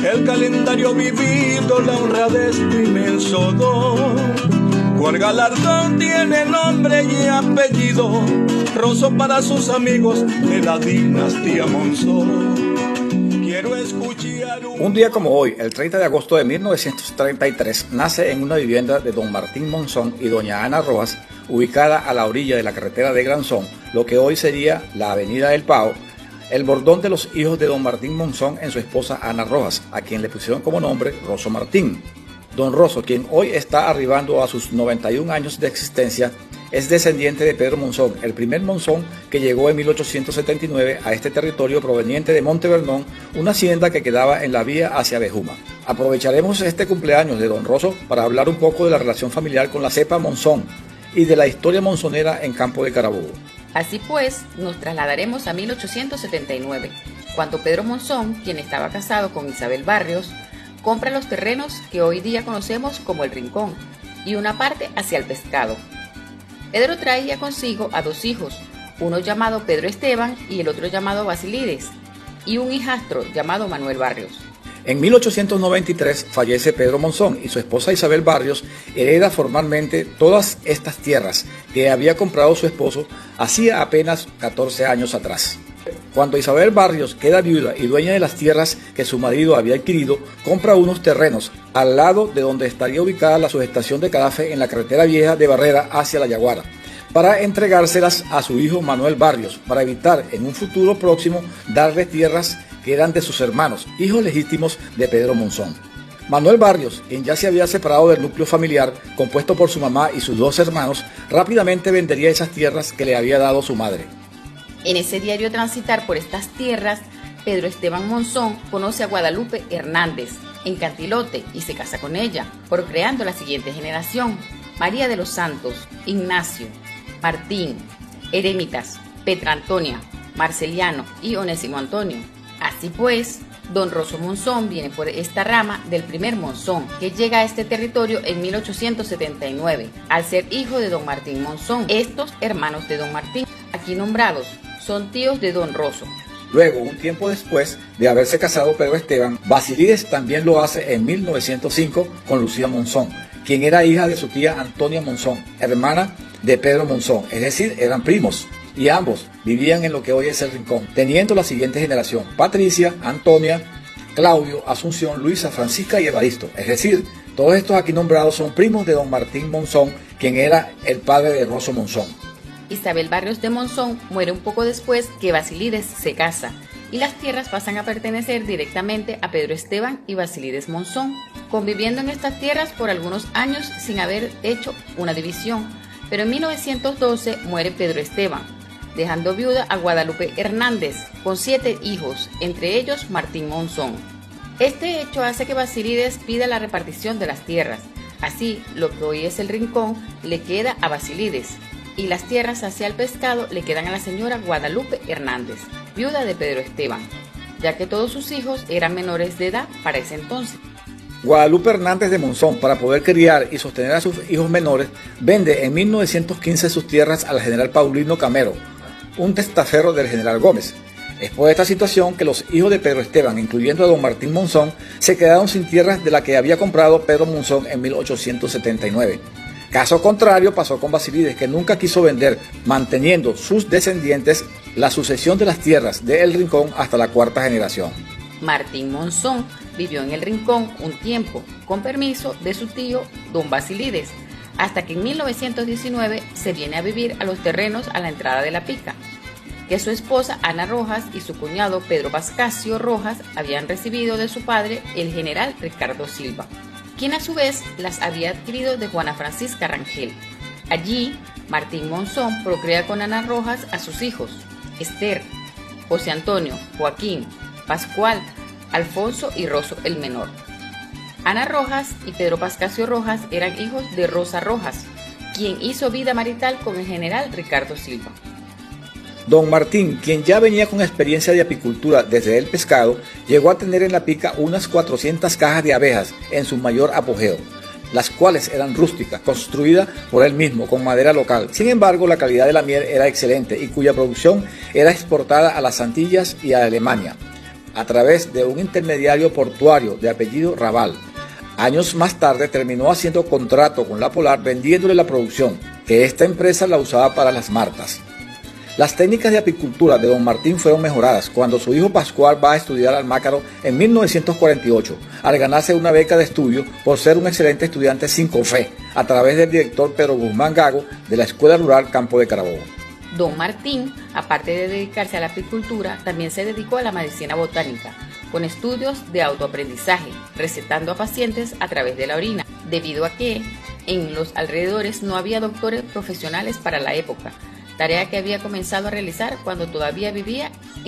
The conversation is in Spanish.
el calendario vivido, la honradez tu inmenso don. Cual galardón tiene nombre y apellido, Rosso para sus amigos de la dinastía Monzón. Quiero escuchar un día como hoy, el 30 de agosto de 1933, nace en una vivienda de don Martín Monzón y doña Ana Rojas, ubicada a la orilla de la carretera de Granzón, lo que hoy sería la avenida del Pao, el bordón de los hijos de don Martín Monzón en su esposa Ana Rojas, a quien le pusieron como nombre Rosso Martín. Don Rosso, quien hoy está arribando a sus 91 años de existencia, es descendiente de Pedro Monzón, el primer Monzón que llegó en 1879 a este territorio proveniente de Montevernón, una hacienda que quedaba en la vía hacia Bejuma. Aprovecharemos este cumpleaños de don Rosso para hablar un poco de la relación familiar con la cepa Monzón y de la historia monzonera en Campo de Carabobo. Así pues, nos trasladaremos a 1879, cuando Pedro Monzón, quien estaba casado con Isabel Barrios, compra los terrenos que hoy día conocemos como El Rincón y una parte hacia el Pescado. Pedro traía consigo a dos hijos, uno llamado Pedro Esteban y el otro llamado Basilides, y un hijastro llamado Manuel Barrios. En 1893 fallece Pedro Monzón y su esposa Isabel Barrios hereda formalmente todas estas tierras que había comprado su esposo hacía apenas 14 años atrás. Cuando Isabel Barrios queda viuda y dueña de las tierras que su marido había adquirido, compra unos terrenos al lado de donde estaría ubicada la subestación de Cadafe en la carretera vieja de Barrera hacia La Yaguara, para entregárselas a su hijo Manuel Barrios, para evitar en un futuro próximo darle tierras que eran de sus hermanos, hijos legítimos de Pedro Monzón. Manuel Barrios, quien ya se había separado del núcleo familiar, compuesto por su mamá y sus dos hermanos, rápidamente vendería esas tierras que le había dado su madre. En ese diario transitar por estas tierras, Pedro Esteban Monzón conoce a Guadalupe Hernández en Cantilote y se casa con ella, procreando la siguiente generación: María de los Santos, Ignacio, Martín, Eremitas, Petra Antonia, Marceliano y Onésimo Antonio. Así pues, don Rosso Monzón viene por esta rama del primer Monzón, que llega a este territorio en 1879, al ser hijo de don Martín Monzón. Estos hermanos de don Martín, aquí nombrados, son tíos de don Rosso. Luego, un tiempo después de haberse casado Pedro Esteban, Basilides también lo hace en 1905 con Lucía Monzón, quien era hija de su tía Antonia Monzón, hermana de Pedro Monzón, es decir, eran primos, y ambos vivían en lo que hoy es El Rincón, teniendo la siguiente generación: Patricia, Antonia, Claudio, Asunción, Luisa, Francisca y Evaristo, es decir, todos estos aquí nombrados son primos de don Martín Monzón, quien era el padre de Rosso Monzón. Isabel Barrios de Monzón muere un poco después que Basilides se casa y las tierras pasan a pertenecer directamente a Pedro Esteban y Basilides Monzón, conviviendo en estas tierras por algunos años sin haber hecho una división, pero en 1912 muere Pedro Esteban, dejando viuda a Guadalupe Hernández con 7 hijos, entre ellos Martín Monzón. Este hecho hace que Basilides pida la repartición de las tierras. Así, lo que hoy es El Rincón le queda a Basilides, y las tierras hacia el Pescado le quedan a la señora Guadalupe Hernández, viuda de Pedro Esteban, ya que todos sus hijos eran menores de edad para ese entonces. Guadalupe Hernández de Monzón, para poder criar y sostener a sus hijos menores, vende en 1915 sus tierras al general Paulino Camero, un testaferro del general Gómez. Es por esta situación que los hijos de Pedro Esteban, incluyendo a don Martín Monzón, se quedaron sin tierras de la que había comprado Pedro Monzón en 1879. Caso contrario pasó con Basilides, que nunca quiso vender, manteniendo sus descendientes la sucesión de las tierras de El Rincón hasta la 4ª generación. Martín Monzón vivió en El Rincón un tiempo, con permiso de su tío don Basilides, hasta que en 1919 se viene a vivir a los terrenos a la entrada de La Pica, que su esposa Ana Rojas y su cuñado Pedro Pascasio Rojas habían recibido de su padre, el general Ricardo Silva, quien a su vez las había adquirido de Juana Francisca Rangel. Allí, Martín Monzón procrea con Ana Rojas a sus hijos, Esther, José Antonio, Joaquín, Pascual, Alfonso y Rosso el menor. Ana Rojas y Pedro Pascasio Rojas eran hijos de Rosa Rojas, quien hizo vida marital con el general Ricardo Silva. Don Martín, quien ya venía con experiencia de apicultura desde El Pescado, llegó a tener en La Pica unas 400 cajas de abejas en su mayor apogeo, las cuales eran rústicas, construidas por él mismo con madera local. Sin embargo, la calidad de la miel era excelente y cuya producción era exportada a las Antillas y a Alemania. a través de un intermediario portuario de apellido Raval. Años más tarde terminó haciendo contrato con la Polar vendiéndole la producción, que esta empresa la usaba para las martas. Las técnicas de apicultura de don Martín fueron mejoradas cuando su hijo Pascual va a estudiar al Mácaro en 1948, al ganarse una beca de estudio por ser un excelente estudiante sin cofé, a través del director Pedro Guzmán Gago de la Escuela Rural Campo de Carabobo. Don Martín, aparte de dedicarse a la apicultura, también se dedicó a la medicina botánica, con estudios de autoaprendizaje, recetando a pacientes a través de la orina, debido a que en los alrededores no había doctores profesionales para la época, tarea que había comenzado a realizar cuando todavía vivía en